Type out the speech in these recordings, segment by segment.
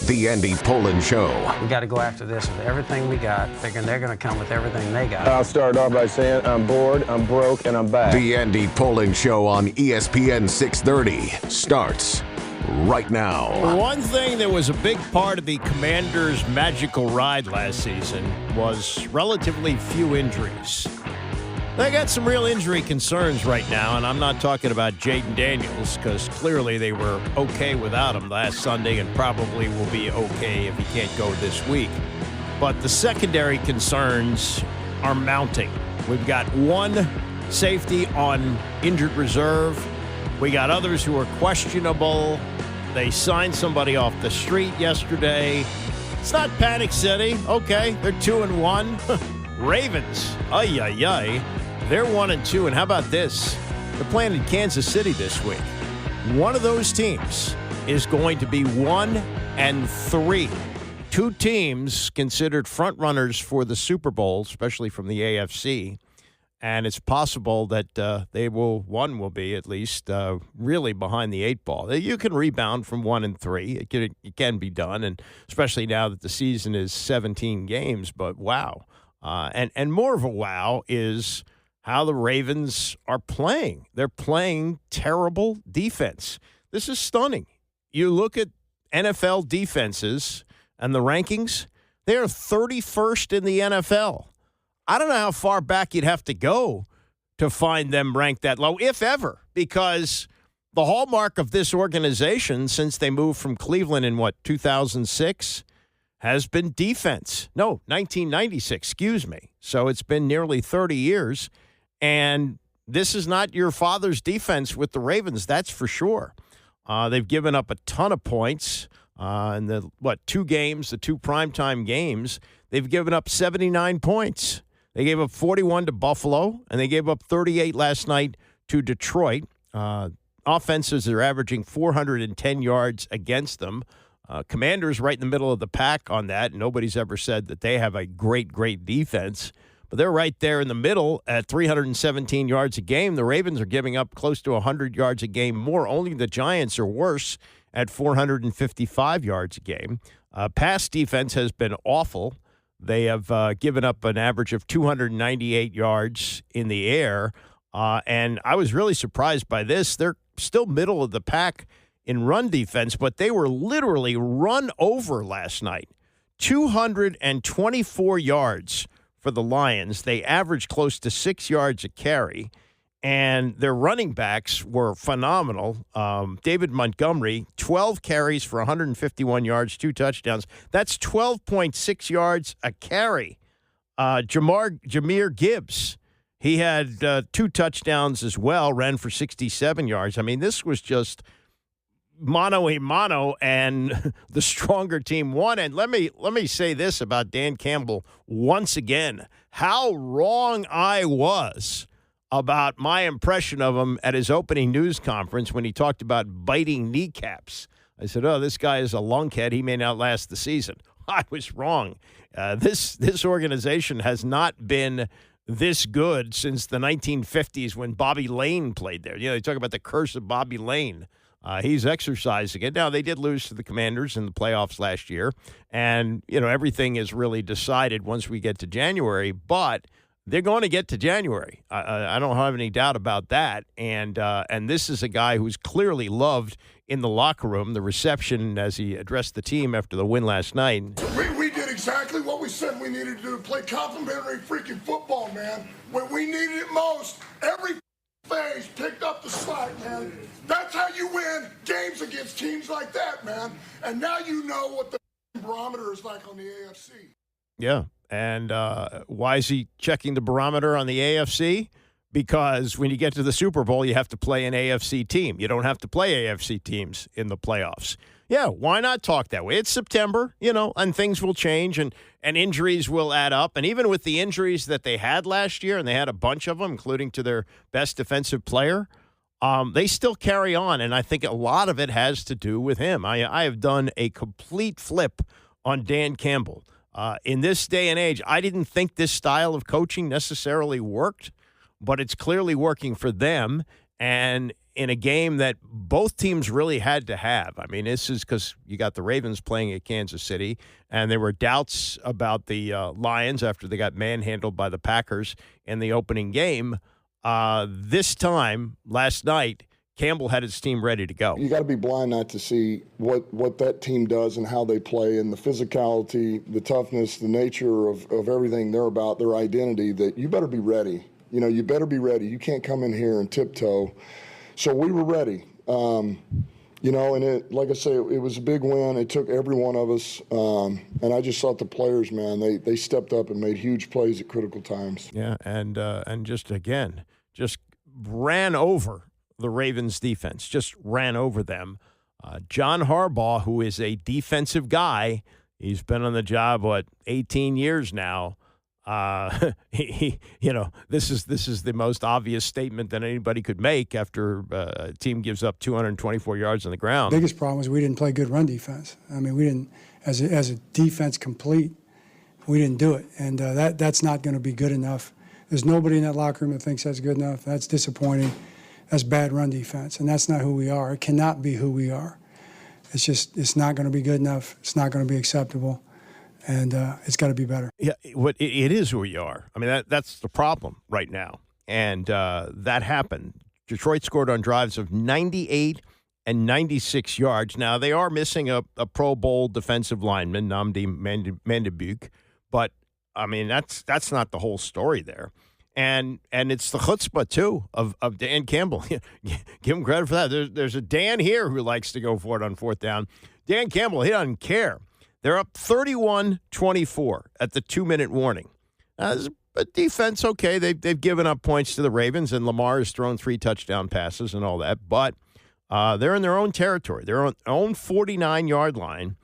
The Andy Poland Show. We got to go after this with everything we got, thinking they're going to come with everything they got. I'll start off by saying I'm bored, I'm broke, and I'm back. The Andy Poland Show on ESPN 630 starts right now. One thing that was a big part of the Commanders' magical ride last season was relatively few injuries. They got some real injury concerns right now, and I'm not talking about Jaden Daniels because clearly they were okay without him last Sunday and probably will be okay if he can't go this week. But the secondary concerns are mounting. We've got one safety on injured reserve. We got others who are questionable. They signed somebody off the street yesterday. It's not Panic City. Okay, they're 2-1. Ravens, ay. They're 1-2, and how about this? They're playing in Kansas City this week. One of those teams is going to be 1-3. Two teams considered front runners for the Super Bowl, especially from the AFC, and it's possible that one will be at least really behind the eight ball. You can rebound from 1-3; it can be done, and especially now that the season is 17 games. But wow, and more of a wow is how the Ravens are playing. They're playing terrible defense. This is stunning. You look at NFL defenses and the rankings, they are 31st in the NFL. I don't know how far back you'd have to go to find them ranked that low, if ever, because the hallmark of this organization since they moved from Cleveland in, 2006, has been defense. No, 1996, excuse me. So it's been nearly 30 years. And this is not your father's defense with the Ravens, that's for sure. They've given up a ton of points in the, two games, the two primetime games. They've given up 79 points. They gave up 41 to Buffalo, and they gave up 38 last night to Detroit. Offenses are averaging 410 yards against them. Commanders right in the middle of the pack on that. Nobody's ever said that they have a great defense. But they're right there in the middle at 317 yards a game. The Ravens are giving up close to 100 yards a game more. Only the Giants are worse at 455 yards a game. Pass defense has been awful. They have given up an average of 298 yards in the air. And I was really surprised by this. They're still middle of the pack in run defense, but they were literally run over last night. 224 yards for the Lions. They averaged close to 6 yards a carry, and their running backs were phenomenal. David Montgomery, 12 carries for 151 yards, 2 touchdowns. That's 12.6 yards a carry. Jahmyr Gibbs, he had 2 touchdowns as well, ran for 67 yards. I mean, this was just mano a mano, and the stronger team won. And let me say this about Dan Campbell once again: how wrong I was about my impression of him at his opening news conference when he talked about biting kneecaps. I said, "Oh, this guy is a lunkhead. He may not last the season." I was wrong. This organization has not been this good since the 1950s when Bobby Lane played there. You know, they talk about the curse of Bobby Lane. He's exercising it. Now, they did lose to the Commanders in the playoffs last year, and, everything is really decided once we get to January, but they're going to get to January. I don't have any doubt about that, and this is a guy who's clearly loved in the locker room. The reception as he addressed the team after the win last night. We did exactly what we said we needed to do, play complimentary freaking football, man. When we needed it most, every phase picked up the slack, man. That's how you win games against teams like that, man. And now you know what the barometer is like on the AFC. Yeah, and why is he checking the barometer on the AFC? Because when you get to the Super Bowl, you have to play an AFC team. You don't have to play AFC teams in the playoffs. Yeah, why not talk that way? It's September, and things will change, and injuries will add up. And even with the injuries that they had last year, and they had a bunch of them, including to their best defensive player, they still carry on, and I think a lot of it has to do with him. I have done a complete flip on Dan Campbell. In this day and age, I didn't think this style of coaching necessarily worked, but it's clearly working for them. and in a game that both teams really had to have. I mean, this is because you got the Ravens playing at Kansas City, and there were doubts about the Lions after they got manhandled by the Packers in the opening game. This time, last night, Campbell had his team ready to go. You got to be blind not to see what that team does and how they play and the physicality, the toughness, the nature of everything they're about, their identity, that you better be ready. You better be ready. You can't come in here and tiptoe. So we were ready. And like I say, it was a big win. It took every one of us. And I just thought the players, man, they stepped up and made huge plays at critical times. Yeah, and just ran over the Ravens defense, just ran over them. John Harbaugh, who is a defensive guy, he's been on the job, 18 years now. This is the most obvious statement that anybody could make after a team gives up 224 yards on the ground. The biggest problem is we didn't play good run defense. I mean, we didn't, as a defense complete, we didn't do it, and that's not going to be good enough. There's nobody in that locker room that thinks that's good enough. That's disappointing. That's bad run defense, and that's not who we are. It cannot be who we are. It's not going to be good enough. It's not going to be acceptable, and it's got to be better. Yeah, it is who we are. I mean, that's the problem right now, and that happened. Detroit scored on drives of 98 and 96 yards. Now, they are missing a Pro Bowl defensive lineman, Nnamdi Mandibuk, but, I mean, that's not the whole story there. And it's the chutzpah, too, of Dan Campbell. Give him credit for that. There's a Dan here who likes to go for it on fourth down. Dan Campbell, he doesn't care. They're up 31-24 at the 2-minute warning. But defense, okay, they've given up points to the Ravens, and Lamar has thrown 3 touchdown passes and all that. But they're in their own territory. They're on their own 49-yard line,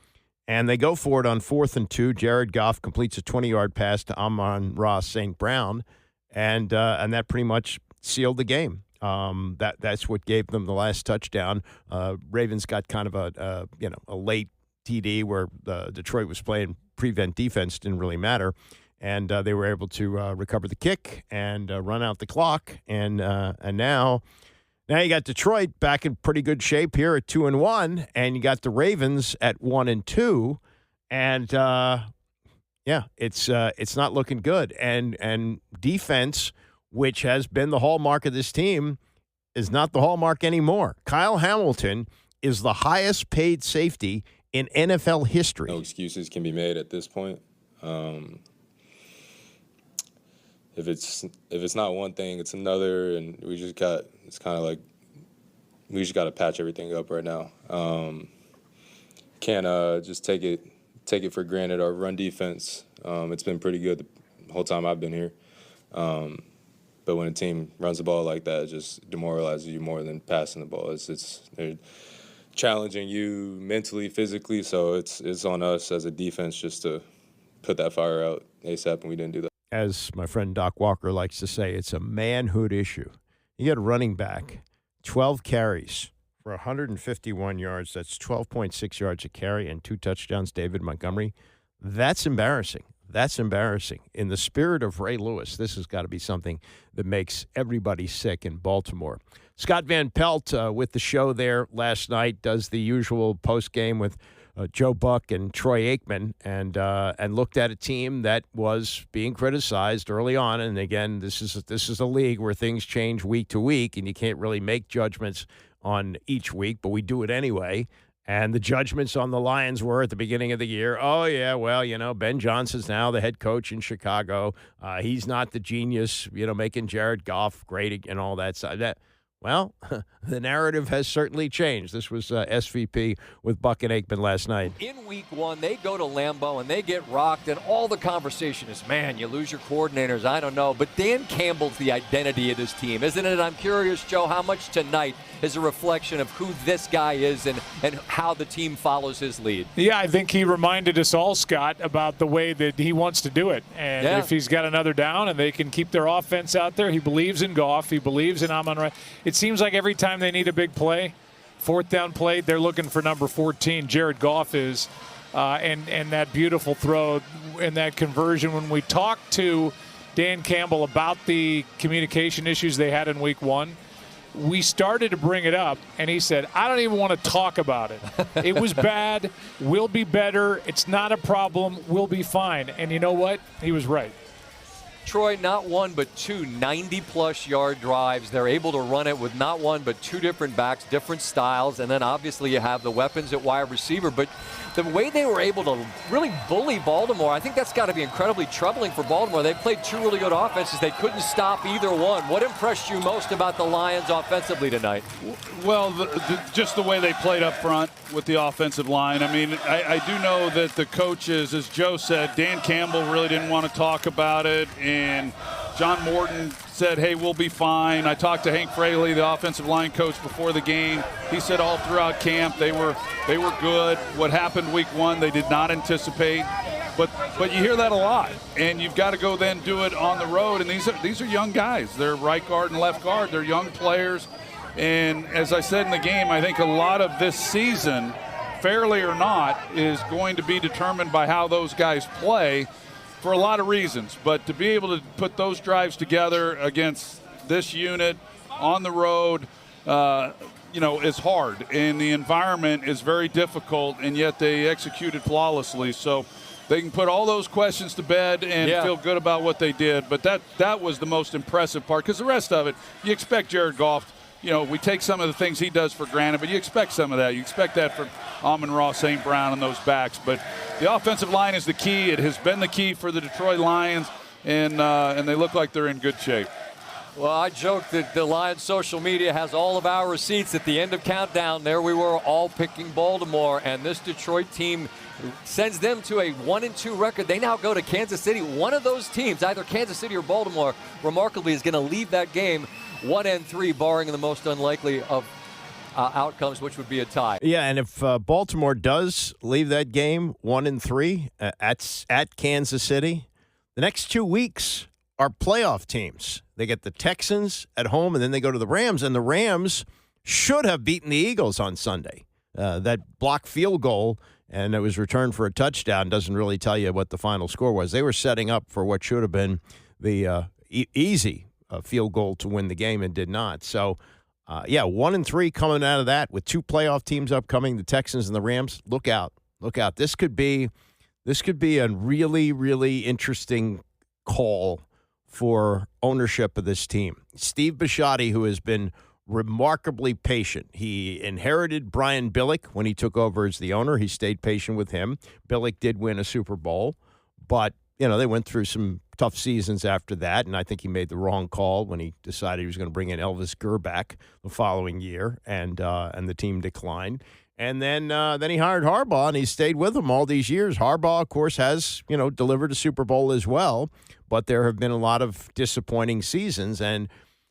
and they go for it on 4th and 2. Jared Goff completes a 20-yard pass to Amon-Ra St. Brown. And that pretty much sealed the game. That's what gave them the last touchdown. Ravens got kind of a late TD where Detroit was playing prevent defense, didn't really matter, and they were able to recover the kick and run out the clock. And now you got Detroit back in pretty good shape here at 2-1, and you got the Ravens at 1-2, and. Yeah, it's not looking good. And defense, which has been the hallmark of this team, is not the hallmark anymore. Kyle Hamilton is the highest paid safety in NFL history. No excuses can be made at this point. If it's not one thing, it's another, and we just got to patch everything up right now. Can't just take it for granted. Our run defense, it's been pretty good the whole time I've been here. But when a team runs the ball like that, it just demoralizes you more than passing the ball. They're challenging you mentally, physically, so it's on us as a defense just to put that fire out ASAP, and we didn't do that. As my friend Doc Walker likes to say, it's a manhood issue. You get a running back, 12 carries for 151 yards. That's 12.6 yards a carry and 2 touchdowns, David Montgomery. That's embarrassing. That's embarrassing. In the spirit of Ray Lewis, this has got to be something that makes everybody sick in Baltimore. Scott Van Pelt with the show there last night, does the usual post-game with Joe Buck and Troy Aikman, and looked at a team that was being criticized early on. And again, this is a league where things change week to week, and you can't really make judgments on each week, but we do it anyway. And the judgments on the Lions were at the beginning of the year, oh, yeah, well, Ben Johnson's now the head coach in Chicago. He's not the genius, making Jared Goff great and all that stuff. Well, the narrative has certainly changed. This was SVP with Buck and Aikman last night. In week 1, they go to Lambeau and they get rocked, and all the conversation is, man, you lose your coordinators, I don't know. But Dan Campbell's the identity of this team, isn't it? I'm curious, Joe, how much tonight is a reflection of who this guy is and how the team follows his lead? Yeah, I think he reminded us all, Scott, about the way that he wants to do it. And if he's got another down and they can keep their offense out there, he believes in Goff, he believes in Amon-Ra. It seems like every time they need a big play, 4th down play, they're looking for number 14. Jared Goff is, and that beautiful throw and that conversion. When we talked to Dan Campbell about the communication issues they had in week 1, we started to bring it up, and he said, I don't even want to talk about it. It was bad. We'll be better. It's not a problem. We'll be fine. And you know what? He was right. Troy, not one but two 90-plus yard drives. They're able to run it with not one but two different backs, different styles, and then obviously you have the weapons at wide receiver. But the way they were able to really bully Baltimore, I think that's got to be incredibly troubling for Baltimore. They played two really good offenses. They couldn't stop either one. What impressed you most about the Lions offensively tonight? Well, just the way they played up front with the offensive line. I mean, I do know that the coaches, as Joe said, Dan Campbell really didn't want to talk about it, and John Morton said, hey, we'll be fine. I talked to Hank Fraley, the offensive line coach, before the game. He said all throughout camp they were good. What happened week one, they did not anticipate. But you hear that a lot, and you've got to go then do it on the road. And these are young guys. They're right guard and left guard. They're young players. And as I said in the game, I think a lot of this season, fairly or not, is going to be determined by how those guys play for a lot of reasons. But to be able to put those drives together against this unit on the road, is hard. And the environment is very difficult, and yet they executed flawlessly. So they can put all those questions to bed and feel good about what they did. But that was the most impressive part, because the rest of it, you expect Jared Goff. We take some of the things he does for granted, but you expect some of that. You expect that from Amon-Ra, St. Brown, and those backs. But the offensive line is the key. It has been the key for the Detroit Lions, and they look like they're in good shape. Well, I joke that the Lions social media has all of our receipts at the end of countdown. There we were, all picking Baltimore, and this Detroit team sends them to a 1-2 record. They now go to Kansas City. One of those teams, either Kansas City or Baltimore, remarkably is going to leave that game 1-3, barring the most unlikely of outcomes, which would be a tie. Yeah, and if Baltimore does leave that game 1-3 at Kansas City, the next 2 weeks are playoff teams. They get the Texans at home, and then they go to the Rams, and the Rams should have beaten the Eagles on Sunday. That blocked field goal, and it was returned for a touchdown, doesn't really tell you what the final score was. They were setting up for what should have been the easy field goal to win the game and did not. So, 1-3 coming out of that with two playoff teams upcoming, the Texans and the Rams. Look out. This could be a really, really interesting call for ownership of this team. Steve Bisciotti, who has been remarkably patient. He inherited Brian Billick when he took over as the owner. He stayed patient with him. Billick did win a Super Bowl, but they went through some tough seasons after that, and I think he made the wrong call when he decided he was going to bring in Elvis Gerback the following year, and the team declined. And then he hired Harbaugh, and he stayed with him all these years. Harbaugh, of course, has delivered a Super Bowl as well, but there have been a lot of disappointing seasons, and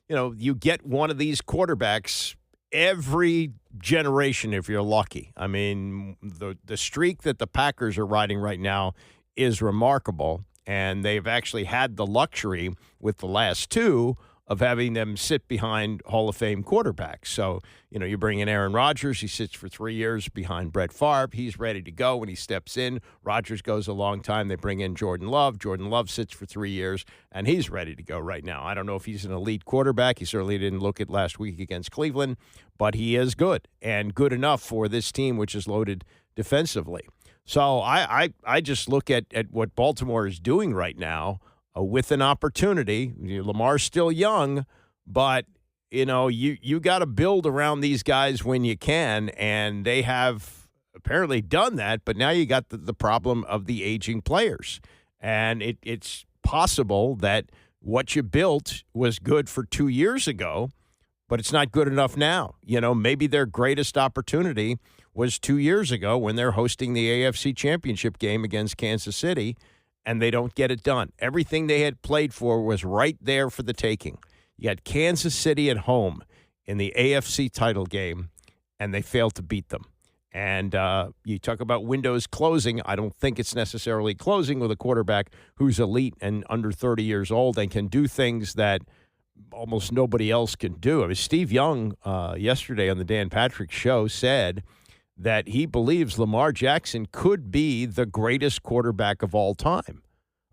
you get one of these quarterbacks every generation if you're lucky. I mean, the streak that the Packers are riding right now is remarkable, and they've actually had the luxury with the last two of having them sit behind Hall of Fame quarterbacks. So, you bring in Aaron Rodgers. He sits for 3 years behind Brett Favre. He's ready to go when he steps in. Rodgers goes a long time. They bring in Jordan Love. Jordan Love sits for 3 years, and he's ready to go right now. I don't know if he's an elite quarterback. He certainly didn't look it last week against Cleveland, but he is good, and good enough for this team, which is loaded defensively. So I just look at what Baltimore is doing right now with an opportunity. Lamar's still young, but you got to build around these guys when you can, and they have apparently done that. But now you got the problem of the aging players, and it's possible that what you built was good for 2 years ago, but it's not good enough now. Maybe their greatest opportunity was 2 years ago when they're hosting the AFC Championship game against Kansas City, and they don't get it done. Everything they had played for was right there for the taking. You had Kansas City at home in the AFC title game, and they failed to beat them. And you talk about windows closing. I don't think it's necessarily closing with a quarterback who's elite and under 30 years old and can do things that almost nobody else can do. I mean, Steve Young yesterday on the Dan Patrick Show said that he believes Lamar Jackson could be the greatest quarterback of all time.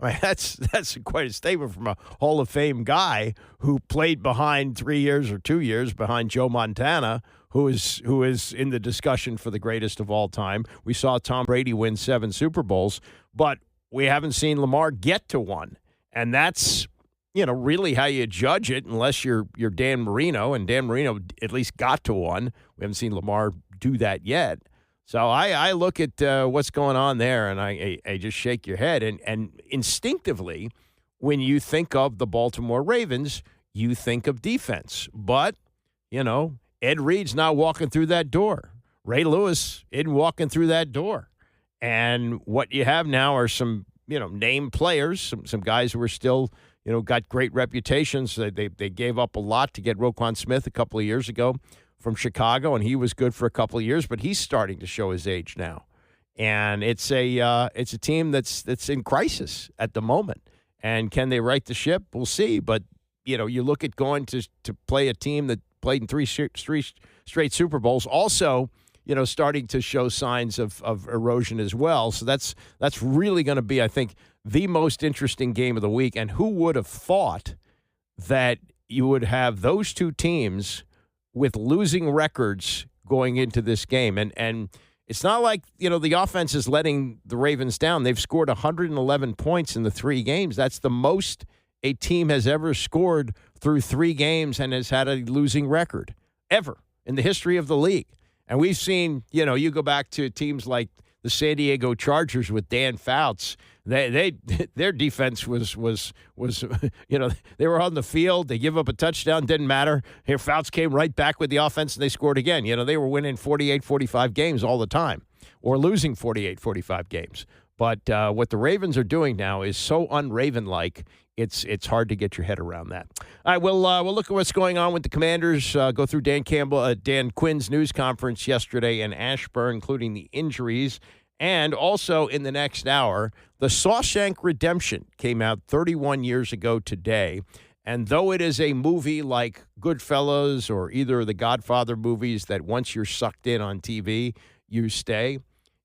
I mean, that's quite a statement from a Hall of Fame guy who played behind 3 years or 2 years behind Joe Montana, who is in the discussion for the greatest of all time. We saw Tom Brady win 7 Super Bowls, but we haven't seen Lamar get to one. And that's, really how you judge it, unless you're Dan Marino, and Dan Marino at least got to one. We haven't seen Lamar do that yet. So I look at what's going on there, and I just shake your head. And instinctively, when you think of the Baltimore Ravens, you think of defense. But, Ed Reed's not walking through that door. Ray Lewis isn't walking through that door. And what you have now are some, named players, some guys who are still, got great reputations. They gave up a lot to get Roquan Smith a couple of years ago from Chicago, and he was good for a couple of years, but he's starting to show his age now. And it's a team that's in crisis at the moment. And can they right the ship? We'll see. But, you look at going to play a team that played in three straight Super Bowls, also, starting to show signs of erosion as well. So that's really going to be, I think, the most interesting game of the week. And who would have thought that you would have those two teams with losing records going into this game? And it's not like, the offense is letting the Ravens down. They've scored 111 points in the 3 games. That's the most a team has ever scored through 3 games and has had a losing record ever in the history of the league. And we've seen, you go back to teams like the San Diego Chargers with Dan Fouts. Their defense was they were on the field. They give up a touchdown, didn't matter. Here, Fouts came right back with the offense, and they scored again. They were winning 48-45 games all the time, or losing 48-45 games. But what the Ravens are doing now is so un-Raven-like. It's hard to get your head around that. All right, we'll look at what's going on with the Commanders. Go through Dan Quinn's news conference yesterday in Ashburn, including the injuries. And also in the next hour, The Shawshank Redemption came out 31 years ago today. And though it is a movie like Goodfellas or either of the Godfather movies that once you're sucked in on TV, you stay,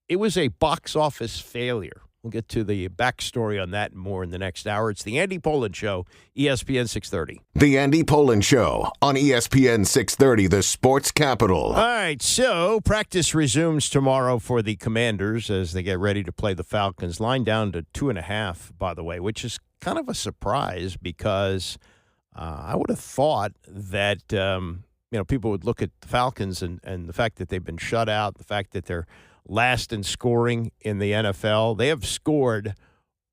it was a box office failure. We'll get to the backstory on that and more in the next hour. It's the Andy Pollin Show, ESPN 630. The Andy Pollin Show on ESPN 630, the sports capital. All right, so practice resumes tomorrow for the Commanders as they get ready to play the Falcons. Line down to 2.5, by the way, which is kind of a surprise because I would have thought that people would look at the Falcons and the fact that they've been shut out, the fact that they're last in scoring in the NFL. They have scored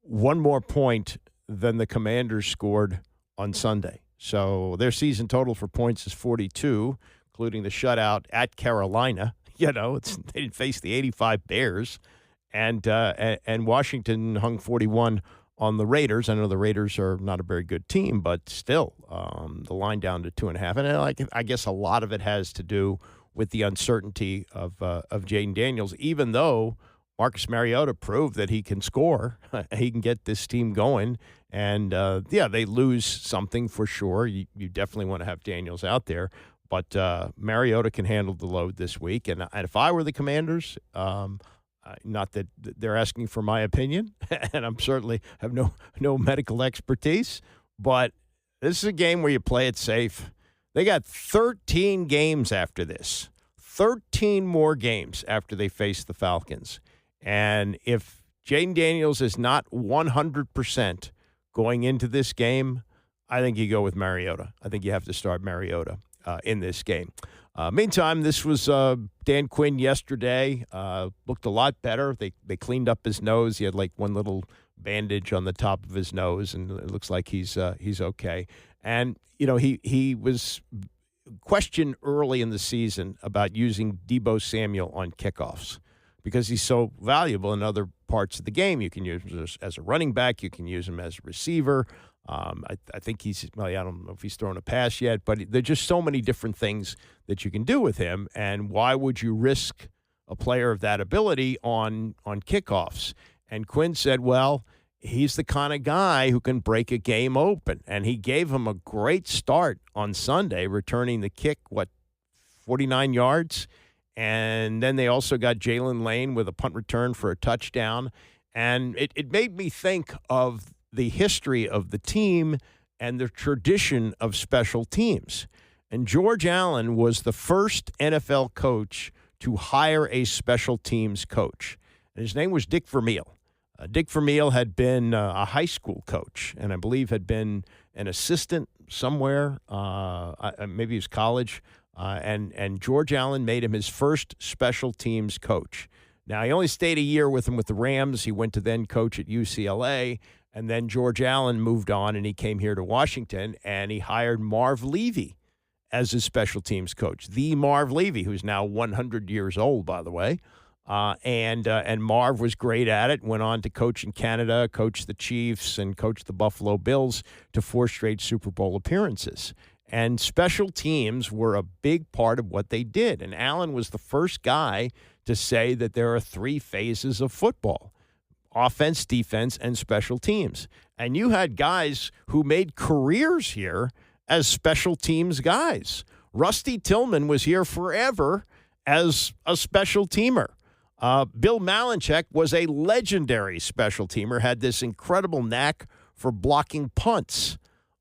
one more point than the Commanders scored on Sunday. So their season total for points is 42, including the shutout at Carolina. They didn't face the 85 Bears. And Washington hung 41 on the Raiders. I know the Raiders are not a very good team, but still, the line down to 2.5. And I guess a lot of it has to do with the uncertainty of Jaden Daniels, even though Marcus Mariota proved that he can score. He can get this team going. And, they lose something for sure. You definitely want to have Daniels out there. But Mariota can handle the load this week. And if I were the Commanders, not that they're asking for my opinion, and I'm certainly have no medical expertise, but this is a game where you play it safe. They got 13 games after this, 13 more games after they face the Falcons. And if Jaden Daniels is not 100% going into this game, I think you go with Mariota. I think you have to start Mariota in this game. Meantime, this was Dan Quinn yesterday. Looked a lot better. They cleaned up his nose. He had like one little bandage on the top of his nose, and it looks like he's okay. And, he was questioned early in the season about using Dabo Samuel on kickoffs because he's so valuable in other parts of the game. You can use him as a running back. You can use him as a receiver. I think I don't know if he's thrown a pass yet, but there's just so many different things that you can do with him. And why would you risk a player of that ability on kickoffs? And Quinn said, well, he's the kind of guy who can break a game open. And he gave him a great start on Sunday, returning the kick, 49 yards? And then they also got Jalen Lane with a punt return for a touchdown. And it made me think of the history of the team and the tradition of special teams. And George Allen was the first NFL coach to hire a special teams coach. And his name was Dick Vermeil. Dick Vermeil had been a high school coach and I believe had been an assistant somewhere, maybe his college. And George Allen made him his first special teams coach. Now, he only stayed a year with him with the Rams. He went to then coach at UCLA. And then George Allen moved on and he came here to Washington and he hired Marv Levy as his special teams coach. The Marv Levy, who's now 100 years old, by the way. And Marv was great at it, went on to coach in Canada, coach the Chiefs, and coach the Buffalo Bills to 4 straight Super Bowl appearances. And special teams were a big part of what they did. And Allen was the first guy to say that there are 3 phases of football: offense, defense, and special teams. And you had guys who made careers here as special teams guys. Rusty Tillman was here forever as a special teamer. Bill Malinchek was a legendary special teamer, had this incredible knack for blocking punts.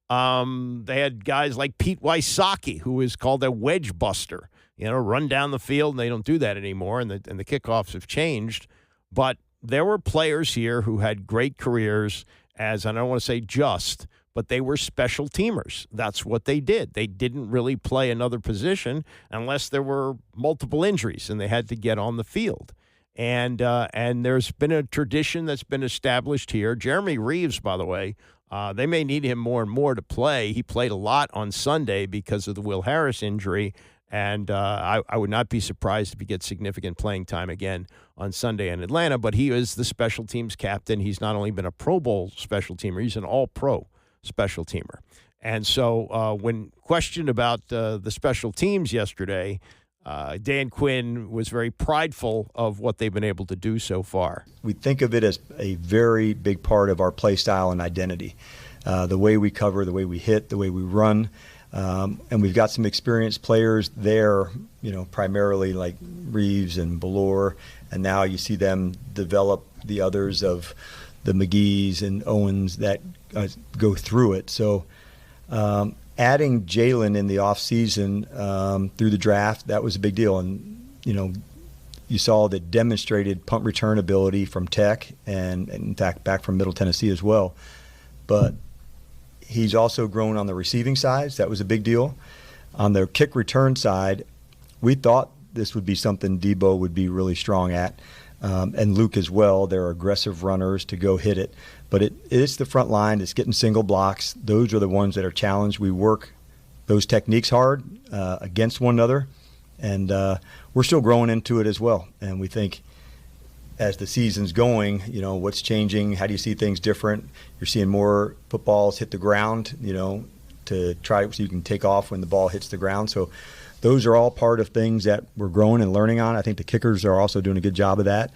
They had guys like Pete Wysocki, who is called a wedge buster, run down the field, and they don't do that anymore, and the kickoffs have changed. But there were players here who had great careers as, and I don't want to say just, but they were special teamers. That's what they did. They didn't really play another position unless there were multiple injuries, and they had to get on the field. And there's been a tradition that's been established here. Jeremy Reeves, by the way, they may need him more and more to play. He played a lot on Sunday because of the Will Harris injury, and I would not be surprised if he gets significant playing time again on Sunday in Atlanta. But he is the special teams captain. He's not only been a Pro Bowl special teamer, he's an all-pro special teamer. And so when questioned about the special teams yesterday, Dan Quinn was very prideful of what they've been able to do so far. We think of it as a very big part of our play style and identity. The way we cover, the way we hit, the way we run. And we've got some experienced players there, primarily like Reeves and Ballore. And now you see them develop the others of the McGees and Owens that go through it. So adding Jalen in the offseason through the draft, that was a big deal. And, you saw the demonstrated punt return ability from Tech and in fact, back from Middle Tennessee as well. But he's also grown on the receiving side. So that was a big deal. On the kick return side, we thought this would be something Dabo would be really strong at. And Luke as well. They're aggressive runners to go hit it. But it's the front line. It's getting single blocks. Those are the ones that are challenged. We work those techniques hard against one another. And we're still growing into it as well. And we think as the season's going, what's changing? How do you see things different? You're seeing more footballs hit the ground, to try so you can take off when the ball hits the ground. So those are all part of things that we're growing and learning on. I think the kickers are also doing a good job of that.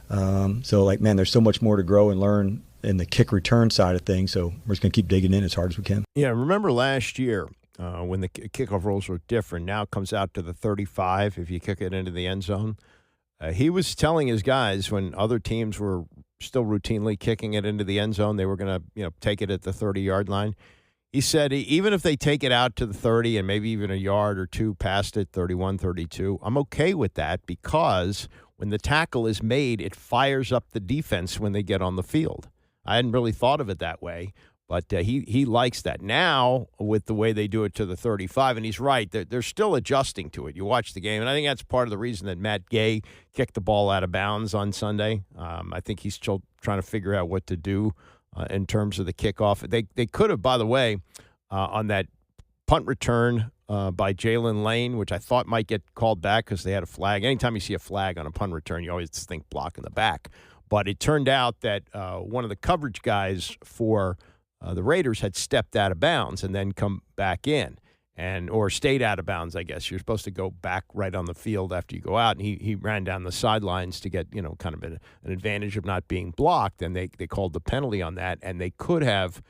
There's so much more to grow and learn in the kick return side of things. So we're just going to keep digging in as hard as we can. Yeah, remember last year when the kickoff rules were different. Now it comes out to the 35 if you kick it into the end zone. He was telling his guys when other teams were still routinely kicking it into the end zone, they were going to take it at the 30-yard line. He said, even if they take it out to the 30 and maybe even a yard or two past it, 31, 32, I'm okay with that because when the tackle is made, it fires up the defense when they get on the field. I hadn't really thought of it that way, but he likes that. Now, with the way they do it to the 35, and he's right, they're still adjusting to it. You watch the game, and I think that's part of the reason that Matt Gay kicked the ball out of bounds on Sunday. I think he's still trying to figure out what to do in terms of the kickoff. They could have, by the way, on that punt return by Jalen Lane, which I thought might get called back because they had a flag. Anytime you see a flag on a punt return, you always think block in the back. But it turned out that one of the coverage guys for the Raiders had stepped out of bounds and then come back in or stayed out of bounds, I guess. You're supposed to go back right on the field after you go out. And he ran down the sidelines to get, kind of an advantage of not being blocked. And they called the penalty on that. And they could have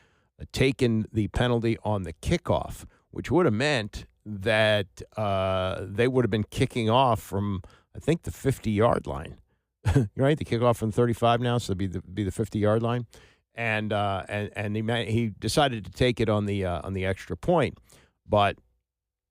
taken the penalty on the kickoff, which would have meant that they would have been kicking off from, I think, the 50-yard line. right? The kickoff from 35 now, so it'd be the 50-yard line. And he decided to take it on the extra point. But,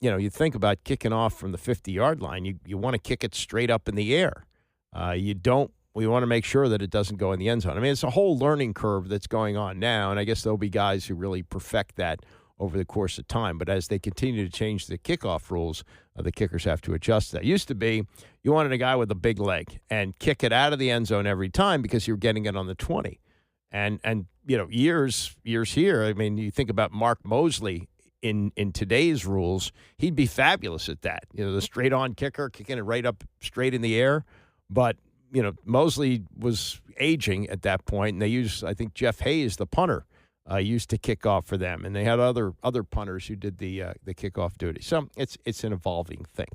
you think about kicking off from the 50-yard line. You want to kick it straight up in the air. We want to make sure that it doesn't go in the end zone. I mean, it's a whole learning curve that's going on now, and I guess there'll be guys who really perfect that over the course of time. But as they continue to change the kickoff rules, the kickers have to adjust that. It used to be you wanted a guy with a big leg and kick it out of the end zone every time because you were getting it on the 20. And years here, I mean, you think about Mark Mosley in today's rules, he'd be fabulous at that. The straight-on kicker, kicking it right up straight in the air. But Mosley was aging at that point, and they used, I think, Jeff Hayes, the punter, used to kick off for them, and they had other punters who did the kickoff duty. So it's an evolving thing.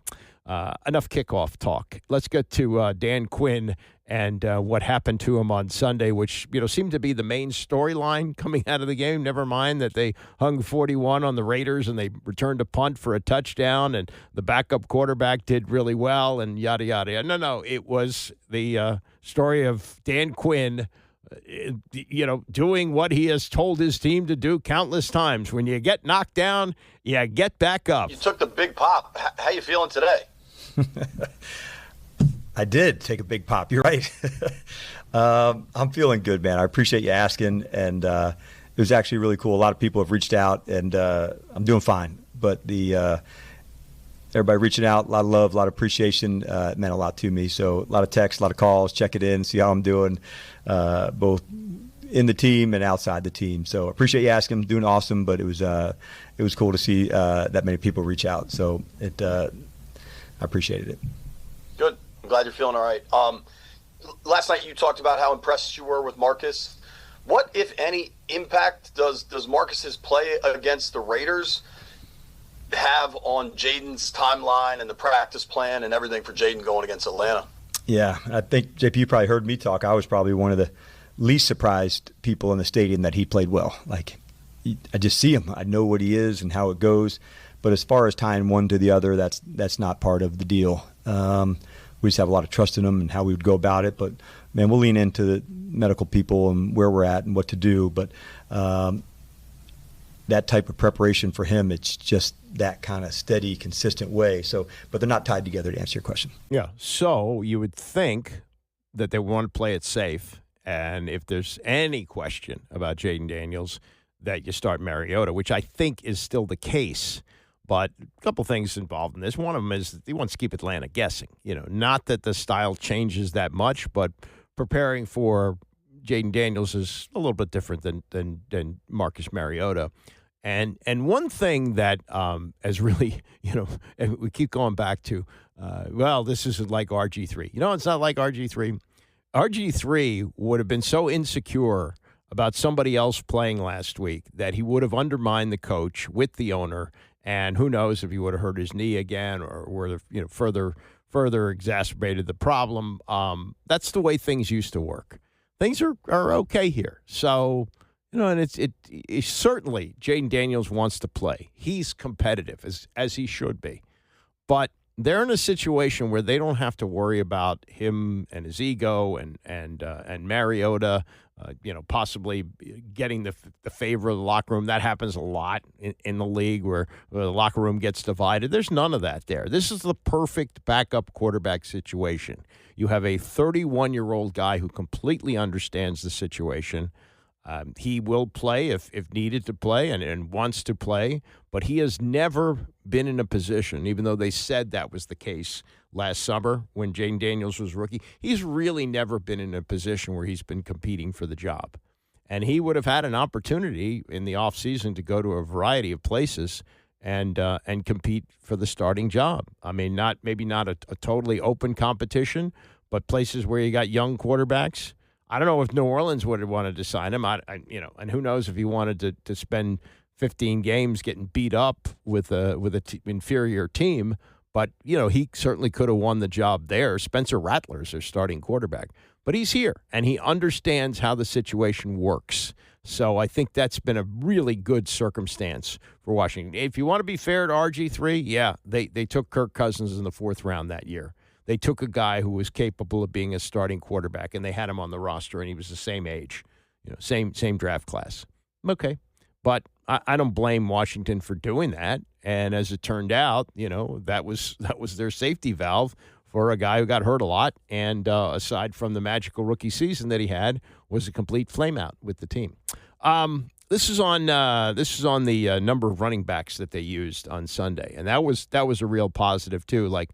Enough kickoff talk. Let's get to Dan Quinn and what happened to him on Sunday, which seemed to be the main storyline coming out of the game. Never mind that they hung 41 on the Raiders and they returned a punt for a touchdown, and the backup quarterback did really well, and yada yada. No, it was the story of Dan Quinn. Doing what he has told his team to do countless times. When you get knocked down, you get back up. You took the big pop. How you feeling today? I did take a big pop. You're right. I'm feeling good, man. I appreciate you asking, and it was actually really cool. A lot of people have reached out, and I'm doing fine. But everybody reaching out, a lot of love, a lot of appreciation, it meant a lot to me. So a lot of texts, a lot of calls, check it in, see how I'm doing, both in the team and outside the team. So appreciate you asking. I'm doing awesome, but it was cool to see that many people reach out. So I appreciated it. Good. I'm glad you're feeling all right. Last night you talked about how impressed you were with Marcus. What, if any, impact does Marcus's play against the Raiders have on Jaden's timeline and the practice plan and everything for Jaden going against Atlanta? Yeah, I think, JP, you probably heard me talk. I was probably one of the least surprised people in the stadium that he played well. I just see him. I know what he is and how it goes. But as far as tying one to the other, that's not part of the deal. We just have a lot of trust in him and how we would go about it. But, man, we'll lean into the medical people and where we're at and what to do. But that type of preparation for him, it's just that kind of steady, consistent way. So, but they're not tied together, to answer your question. Yeah. So you would think that they want to play it safe. And if there's any question about Jaden Daniels, that you start Mariota, which I think is still the case. But a couple things involved in this. One of them is that he wants to keep Atlanta guessing. Not that the style changes that much, but preparing for Jaden Daniels is a little bit different than Marcus Mariota. And one thing that has really, and we keep going back to, this isn't like RG3. It's not like RG3. RG3 would have been so insecure about somebody else playing last week that he would have undermined the coach with the owner, and who knows if he would have hurt his knee again or would have, further exacerbated the problem. That's the way things used to work. Things are okay here. So, and it's certainly Jaden Daniels wants to play. He's competitive as he should be. But they're in a situation where they don't have to worry about him and his ego and Mariota, possibly getting the favor of the locker room. That happens a lot in the league where the locker room gets divided. There's none of that there. This is the perfect backup quarterback situation. You have a 31-year-old guy who completely understands the situation. He will play if needed to play and wants to play, but he has never been in a position, even though they said that was the case last summer when Jaden Daniels was rookie, he's really never been in a position where he's been competing for the job. And he would have had an opportunity in the offseason to go to a variety of places and compete for the starting job. I mean, maybe not a totally open competition, but places where you got young quarterbacks. I don't know if New Orleans would have wanted to sign him. And who knows if he wanted to spend 15 games getting beat up with an inferior team. But, he certainly could have won the job there. Spencer Rattler's their starting quarterback. But he's here, and he understands how the situation works. So I think that's been a really good circumstance for Washington. If you want to be fair to RG3, yeah, they took Kirk Cousins in the 4th round that year. they took a guy who was capable of being a starting quarterback, and they had him on the roster, and he was the same age, same draft class. Okay. But I don't blame Washington for doing that. And as it turned out, that was their safety valve for a guy who got hurt a lot. And aside from the magical rookie season that he had, was a complete flameout with the team. This is on the number of running backs that they used on Sunday, and that was a real positive too. Like,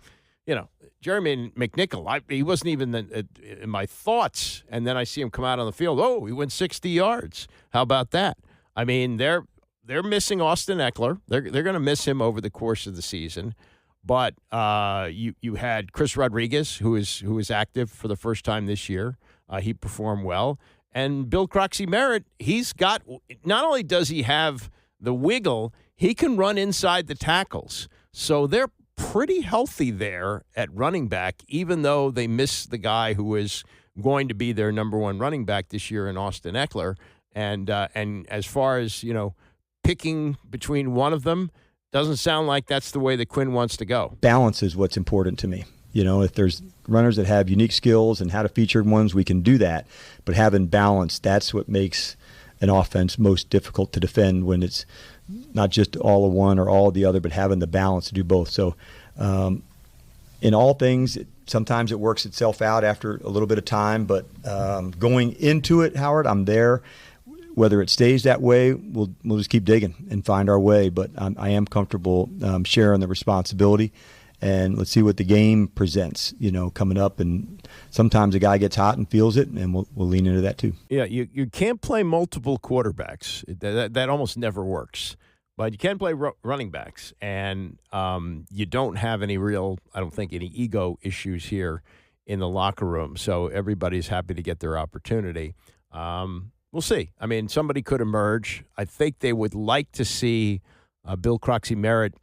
Jeremy McNichol, he wasn't even in my thoughts, and then I see him come out on the field. Oh, he went 60 yards. How about that? I mean, they're missing Austin Eckler. They're going to miss him over the course of the season. But you had Chris Rodriguez, who is active for the first time this year. He performed well. And Bill Croxy-Merritt, he's got – not only does he have the wiggle, he can run inside the tackles. So they're pretty healthy there at running back, even though they miss the guy who is going to be their number one running back this year in Austin Eckler. And as far as, picking between one of them, doesn't sound like that's the way that Quinn wants to go. Balance is what's important to me. If there's runners that have unique skills and how to feature ones, we can do that. But having balance, that's what makes an offense most difficult to defend, when it's not just all of one or all of the other, but having the balance to do both. So in all things, sometimes it works itself out after a little bit of time. But going into it, Howard, I'm there. Whether it stays that way, we'll just keep digging and find our way. But I am comfortable sharing the responsibility. And let's see what the game presents, coming up. And sometimes a guy gets hot and feels it, and we'll lean into that too. Yeah, you can't play multiple quarterbacks. That almost never works. But you can play running backs. And you don't have any real, I don't think, any ego issues here in the locker room. So everybody's happy to get their opportunity. We'll see. I mean, somebody could emerge. I think they would like to see Bill Croxy-Merritt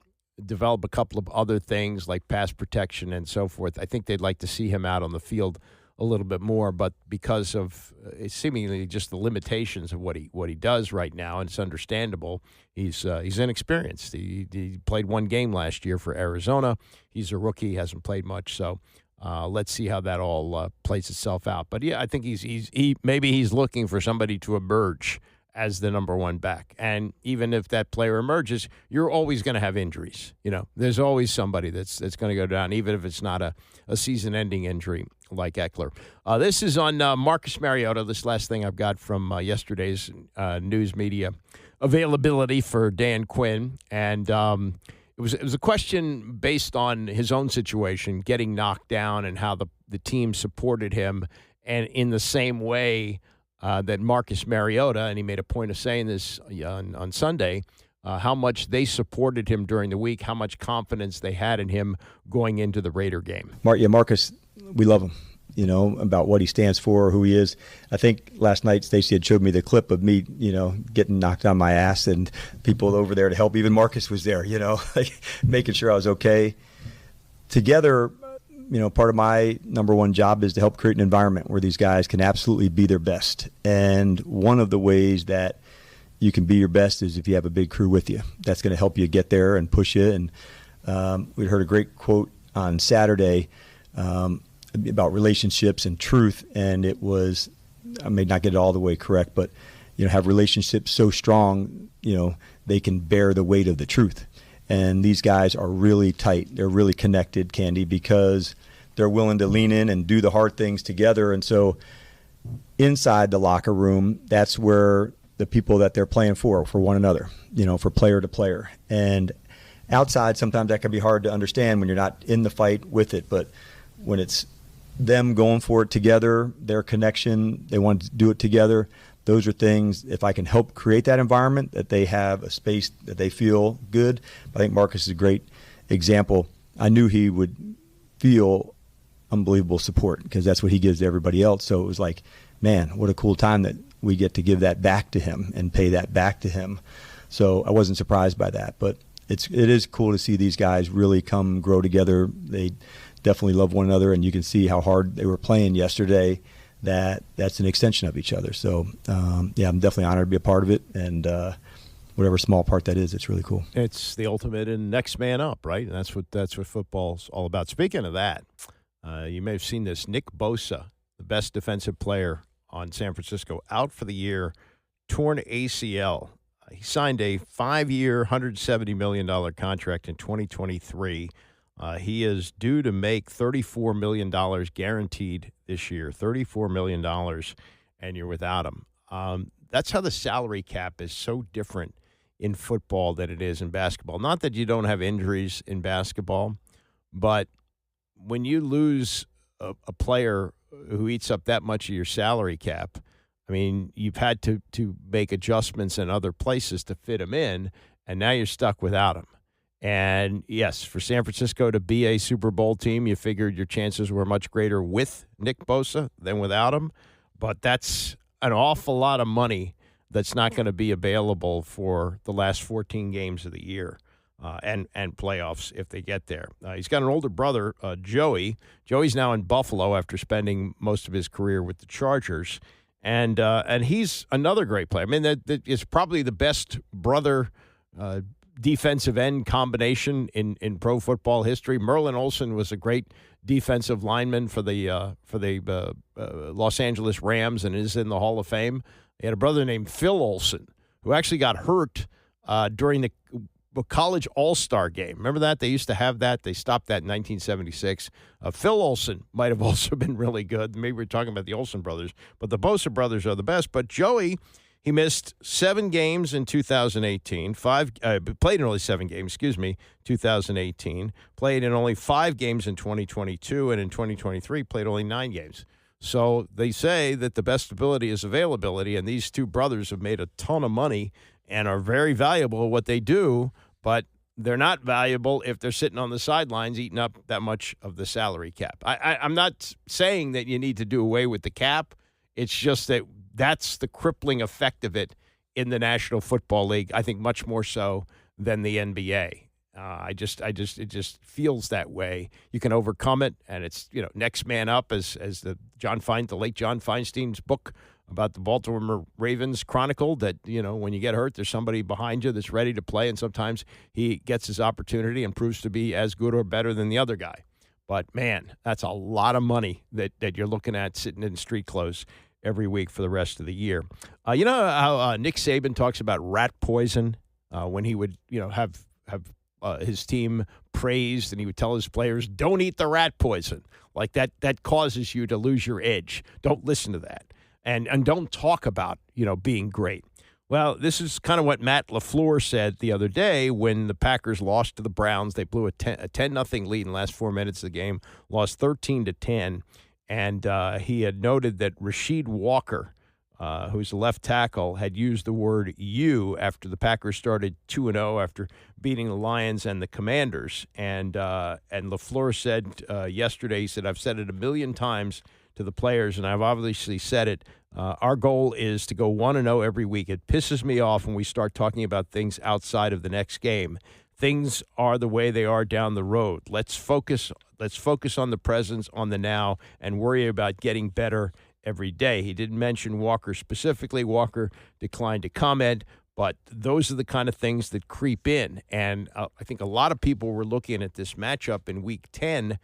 develop a couple of other things like pass protection and so forth. I think they'd like to see him out on the field a little bit more, but because of seemingly just the limitations of what he does right now, and it's understandable, he's inexperienced. He played one game last year for Arizona. He's a rookie, he hasn't played much, so let's see how that all plays itself out. But yeah, I think maybe he's looking for somebody to emerge as the number one back. And even if that player emerges, you're always going to have injuries. There's always somebody that's going to go down, even if it's not a season-ending injury like Eckler. This is on Marcus Mariota, this last thing I've got from yesterday's news media availability for Dan Quinn. And it was a question based on his own situation, getting knocked down, and how the team supported him. And in the same way that Marcus Mariota, and he made a point of saying this on Sunday, how much they supported him during the week, how much confidence they had in him going into the Raider game. Marcus, we love him, about what he stands for, who he is. I think last night Stacey had showed me the clip of me, getting knocked on my ass, and people over there to help. Even Marcus was there, like making sure I was okay. Together, part of my number one job is to help create an environment where these guys can absolutely be their best. And one of the ways that you can be your best is if you have a big crew with you. That's going to help you get there and push you. And we heard a great quote on Saturday about relationships and truth. And it was, I may not get it all the way correct, but, have relationships so strong, they can bear the weight of the truth. And these guys are really tight. They're really connected, Candy, because they're willing to lean in and do the hard things together. And so inside the locker room, that's where the people that they're playing for one another, for player to player. And outside, sometimes that can be hard to understand when you're not in the fight with it. But when it's them going for it together, their connection, they want to do it together, those are things, if I can help create that environment, that they have a space that they feel good. I think Marcus is a great example. I knew he would feel unbelievable support because that's what he gives to everybody else. So it was like, man, what a cool time that we get to give that back to him and pay that back to him. So I wasn't surprised by that. But it is cool to see these guys really come grow together. They definitely love one another, and you can see how hard they were playing yesterday. That's an extension of each other. So, I'm definitely honored to be a part of it, and whatever small part that is, it's really cool. It's the ultimate in next man up, right? And that's what football's all about. Speaking of that, You may have seen this. Nick Bosa, the best defensive player on San Francisco, out for the year, torn ACL. He signed a 5-year, $170 million contract in 2023. He is due to make $34 million guaranteed this year, $34 million, and you're without him. That's how the salary cap is so different in football than it is in basketball. Not that you don't have injuries in basketball, but when you lose a player who eats up that much of your salary cap, I mean, you've had to make adjustments in other places to fit him in, and now you're stuck without him. And, yes, for San Francisco to be a Super Bowl team, you figured your chances were much greater with Nick Bosa than without him. But that's an awful lot of money that's not going to be available for the last 14 games of the year and playoffs if they get there. He's got an older brother, Joey. Joey's now in Buffalo after spending most of his career with the Chargers. And he's another great player. I mean, that is probably the best brother defensive end combination in pro football history. Merlin Olsen was a great defensive lineman for the Los Angeles Rams and is in the Hall of Fame. He had a brother named Phil Olsen who actually got hurt during the college all-star game. Remember that? They used to have that. They stopped that in 1976. Phil Olsen might have also been really good. Maybe we're talking about the Olsen brothers, but the Bosa brothers are the best. But Joey, he missed 7 games in 2018. Played in only 7 games, 2018. Played in only 5 games in 2022, and in 2023 played only 9 games. So they say that the best ability is availability, and these two brothers have made a ton of money and are very valuable at what they do, but they're not valuable if they're sitting on the sidelines eating up that much of the salary cap. I'm not saying that you need to do away with the cap. It's just that that's the crippling effect of it in the National Football League, I think much more so than the NBA. It just feels that way. You can overcome it, and it's, next man up, as the late John Feinstein's book about the Baltimore Ravens chronicled, that, when you get hurt, there's somebody behind you that's ready to play, and sometimes he gets his opportunity and proves to be as good or better than the other guy. But, man, that's a lot of money that you're looking at sitting in street clothes every week for the rest of the year. You know how Nick Saban talks about rat poison when he would, have his team praised, and he would tell his players, don't eat the rat poison. Like that causes you to lose your edge. Don't listen to that. And don't talk about, being great. Well, this is kind of what Matt LaFleur said the other day when the Packers lost to the Browns. They blew a 10-0 lead in the last 4 minutes of the game, lost 13-10. And he had noted that Rasheed Walker, who's a left tackle, had used the word "you" after the Packers started 2-0 after beating the Lions and the Commanders. And LaFleur said yesterday, he said, I've said it 1,000,000 times to the players, and I've obviously said it. Our goal is to go 1-0 every week. It pisses me off when we start talking about things outside of the next game. Things are the way they are down the road. Let's focus on the present, on the now, and worry about getting better every day. He didn't mention Walker specifically. Walker declined to comment, but those are the kind of things that creep in. And I think a lot of people were looking at this matchup in Week 10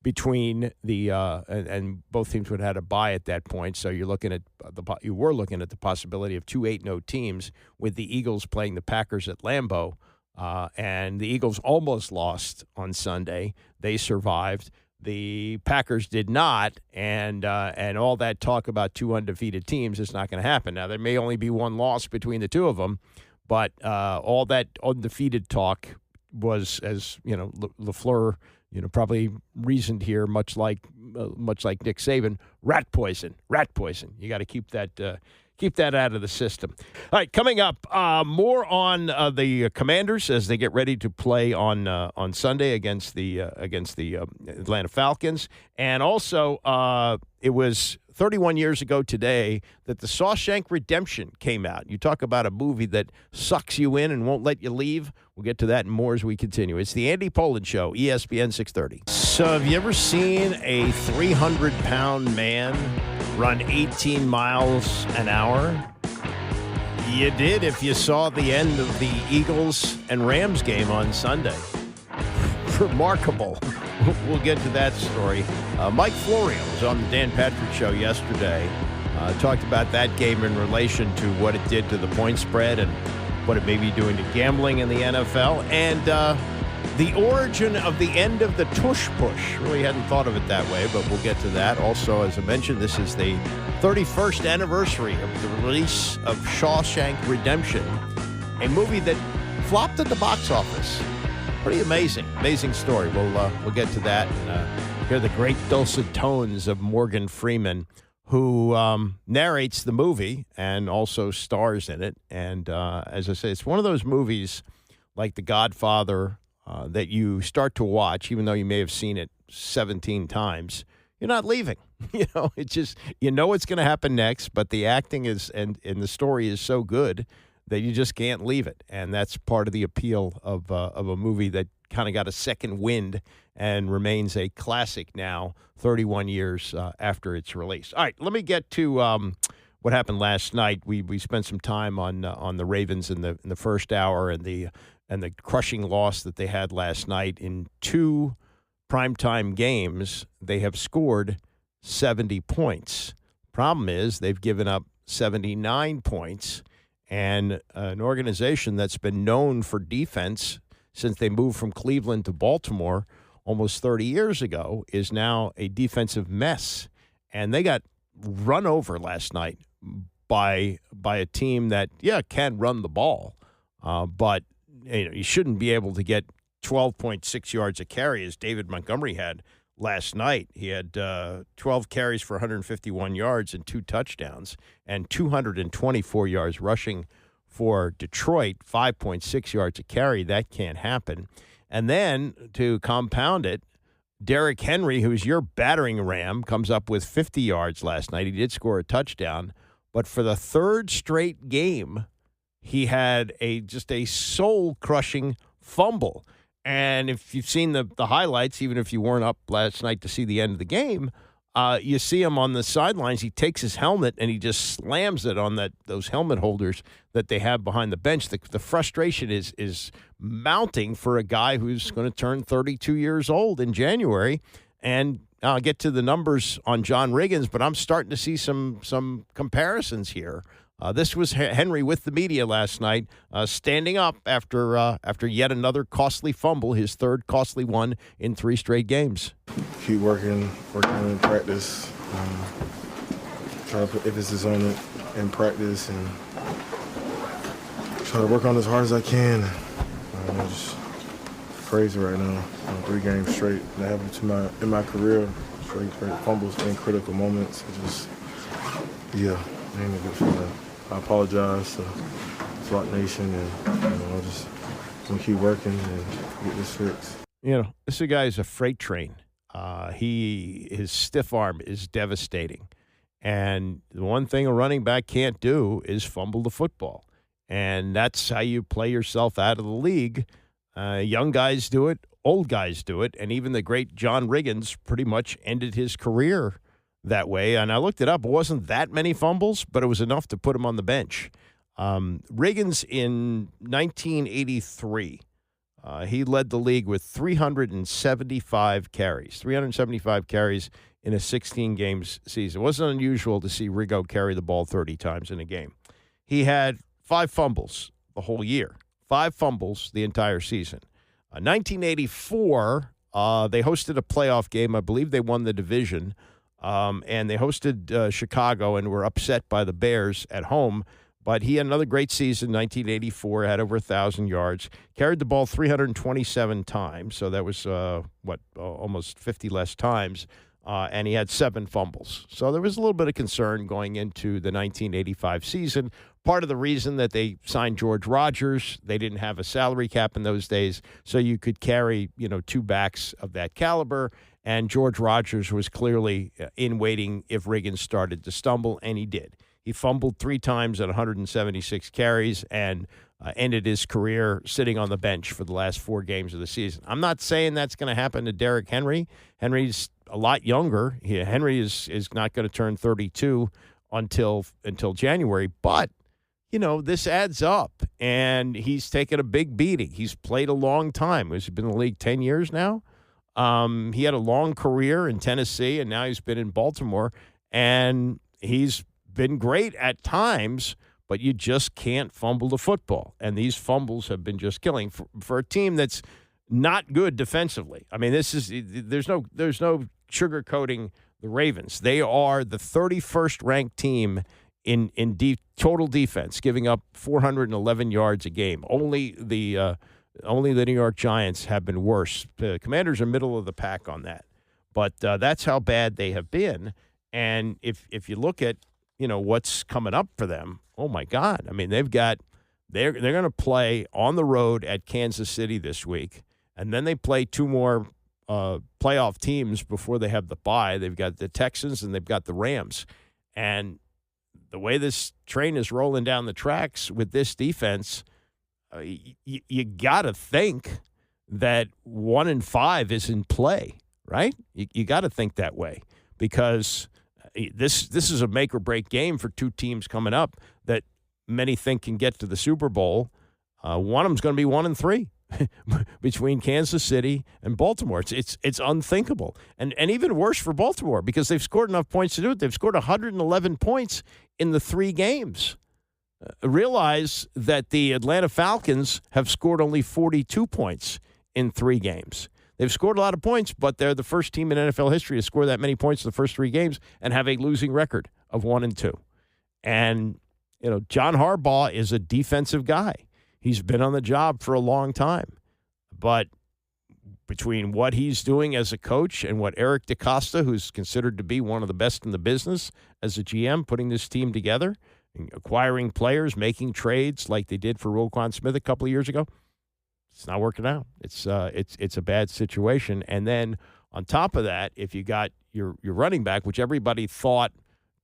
between the and both teams would have had a bye at that point. So you were looking at the possibility of 2 8-0 teams with the Eagles playing the Packers at Lambeau. And the Eagles almost lost on Sunday. They survived. The Packers did not, and all that talk about 2 undefeated teams is not going to happen. Now, there may only be 1 loss between the 2 of them, but all that undefeated talk was, as LaFleur, probably reasoned here, much like Nick Saban, rat poison. You got to keep that out of the system. All right, coming up, more on the Commanders as they get ready to play on Sunday against the Atlanta Falcons. And also, it was 31 years ago today that The Shawshank Redemption came out. You talk about a movie that sucks you in and won't let you leave. We'll get to that and more as we continue. It's the Andy Pollin Show, ESPN 630. So have you ever seen a 300-pound man run 18 miles an hour? You did if you saw the end of the Eagles and Rams game on Sunday. Remarkable we'll get to that story. Mike Florio was on the Dan Patrick Show yesterday. Talked about that game in relation to what it did to the point spread and what it may be doing to gambling in the NFL. And the origin of the end of the tush push. Really hadn't thought of it that way, but we'll get to that. Also, as I mentioned, this is the 31st anniversary of the release of Shawshank Redemption, a movie that flopped at the box office. Pretty amazing story. We'll get to that and hear the great dulcet tones of Morgan Freeman, who narrates the movie and also stars in it. And as I say, it's one of those movies like The Godfather that you start to watch, even though you may have seen it 17 times. You're not leaving. It's just, what's going to happen next, but the acting is and the story is so good that you just can't leave it. And that's part of the appeal of a movie that kind of got a second wind and remains a classic now, 31 years after its release. All right, let me get to what happened last night. We spent some time on the Ravens in the first hour and the crushing loss that they had last night. In 2 primetime games, they have scored 70 points. Problem is they've given up 79 points, and an organization that's been known for defense since they moved from Cleveland to Baltimore almost 30 years ago is now a defensive mess. And they got run over last night by a team that, can run the ball, but you shouldn't be able to get 12.6 yards a carry as David Montgomery had last night. He had 12 carries for 151 yards and 2 touchdowns and 224 yards rushing for Detroit, 5.6 yards a carry. That can't happen. And then to compound it, Derrick Henry, who's your battering ram, comes up with 50 yards last night. He did score a touchdown, but for the 3rd straight game, he had just a soul-crushing fumble. And if you've seen the highlights, even if you weren't up last night to see the end of the game, you see him on the sidelines. He takes his helmet and he just slams it on those helmet holders that they have behind the bench. The frustration is mounting for a guy who's going to turn 32 years old in January. And I'll get to the numbers on John Riggins, but I'm starting to see some comparisons here. This was Henry with the media last night, standing up after yet another costly fumble, his 3rd costly one in 3 straight games. Keep working in practice, try to put emphasis on it in practice, and try to work on it as hard as I can. Just crazy right now. 3 games straight that happened in my career. Straight fumbles in critical moments. It just, ain't a good feeling. I apologize to SWAT Nation, and I'll just keep working and get this fixed. This guy is a freight train. His stiff arm is devastating, and the one thing a running back can't do is fumble the football, and that's how you play yourself out of the league. Young guys do it, old guys do it, and even the great John Riggins pretty much ended his career that way. And I looked it up. It wasn't that many fumbles, but it was enough to put him on the bench. Riggins in 1983, he led the league with 375 carries. 375 carries in a 16-games season. It wasn't unusual to see Riggo carry the ball 30 times in a game. He had 5 fumbles the whole year. 5 fumbles the entire season. 1984, they hosted a playoff game. I believe they won the division. And they hosted Chicago and were upset by the Bears at home. But he had another great season, 1984, had over 1,000 yards, carried the ball 327 times. So that was, almost 50 less times. And he had 7 fumbles. So there was a little bit of concern going into the 1985 season. Part of the reason that they signed George Rogers, they didn't have a salary cap in those days, so you could carry, 2 backs of that caliber. And George Rogers was clearly in waiting if Riggins started to stumble, and he did. He fumbled 3 times at 176 carries and ended his career sitting on the bench for the last 4 games of the season. I'm not saying that's going to happen to Derrick Henry. Henry's a lot younger. Henry is not going to turn 32 until January, but this adds up, and he's taken a big beating. He's played a long time. He's been in the league 10 years now. He had a long career in Tennessee, and now he's been in Baltimore, and he's been great at times, but you just can't fumble the football. And these fumbles have been just killing for a team that's not good defensively. I mean, there's no sugarcoating the Ravens. They are the 31st ranked team in total defense, giving up 411 yards a game. Only the New York Giants have been worse. The Commanders are middle of the pack on that. But that's how bad they have been. And if you look at, what's coming up for them, oh, my God. I mean, they're going to play on the road at Kansas City this week, and then they play two more playoff teams before they have the bye. They've got the Texans and they've got the Rams. And the way this train is rolling down the tracks with this defense, you got to think that 1-5 is in play, right? You got to think that way, because this is a make or break game for two teams coming up that many think can get to the Super Bowl. One of them's going to be 1-3 between Kansas City and Baltimore. It's unthinkable, and even worse for Baltimore, because they've scored enough points to do it. They've scored 111 points in the 3 games. Realize that the Atlanta Falcons have scored only 42 points in 3 games. They've scored a lot of points, but they're the first team in NFL history to score that many points in the first 3 games and have a losing record of 1-2. And, John Harbaugh is a defensive guy. He's been on the job for a long time. But between what he's doing as a coach and what Eric DeCosta, who's considered to be one of the best in the business as a GM, putting this team together, acquiring players, making trades like they did for Roquan Smith a couple of years ago, it's not working out. It's a bad situation. And then on top of that, if you got your running back, which everybody thought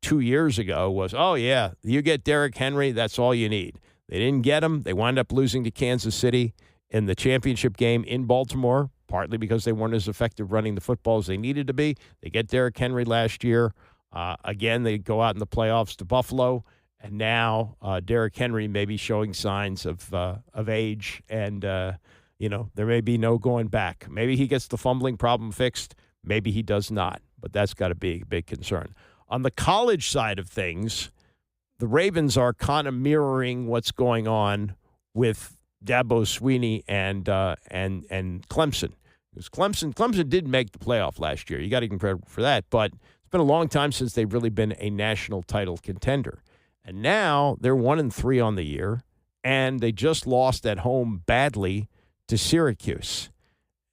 2 years ago was, oh, yeah, you get Derrick Henry, that's all you need. They didn't get him. They wound up losing to Kansas City in the championship game in Baltimore, partly because they weren't as effective running the football as they needed to be. They get Derrick Henry last year. Again, they go out in the playoffs to Buffalo. And now Derrick Henry may be showing signs of age, and there may be no going back. Maybe he gets the fumbling problem fixed. Maybe he does not. But that's got to be a big concern. On the college side of things, the Ravens are kind of mirroring what's going on with Dabo Swinney and Clemson. Because Clemson did make the playoff last year. You got to give credit for that. But it's been a long time since they've really been a national title contender. And now they're 1-3 on the year, and they just lost at home badly to Syracuse.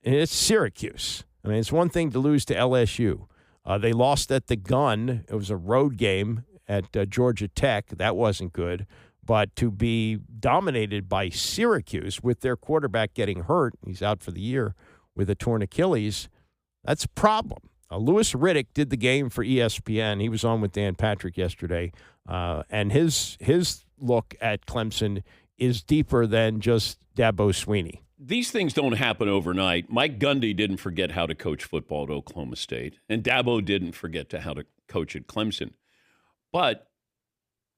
And it's Syracuse. I mean, it's one thing to lose to LSU. They lost at the gun. It was a road game at Georgia Tech. That wasn't good. But to be dominated by Syracuse with their quarterback getting hurt, he's out for the year with a torn Achilles, that's a problem. Louis Riddick did the game for ESPN. He was on with Dan Patrick yesterday. And his look at Clemson is deeper than just Dabo Swinney. These things don't happen overnight. Mike Gundy didn't forget how to coach football at Oklahoma State, and Dabo didn't forget how to coach at Clemson. But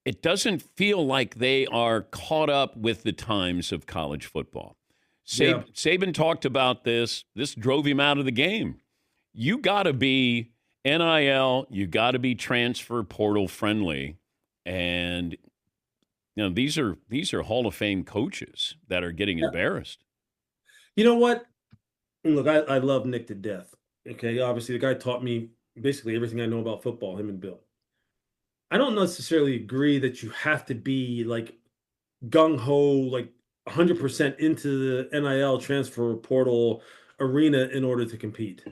it doesn't feel like they are caught up with the times of college football. Saban talked about this. This drove him out of the game. You got to be NIL. You got to be transfer portal friendly. And these are Hall of Fame coaches that are getting embarrassed. You know what? Look, I love Nick to death. Okay, obviously the guy taught me basically everything I know about football, him and Bill. I don't necessarily agree that you have to be like gung-ho, like 100% into the NIL transfer portal arena in order to compete.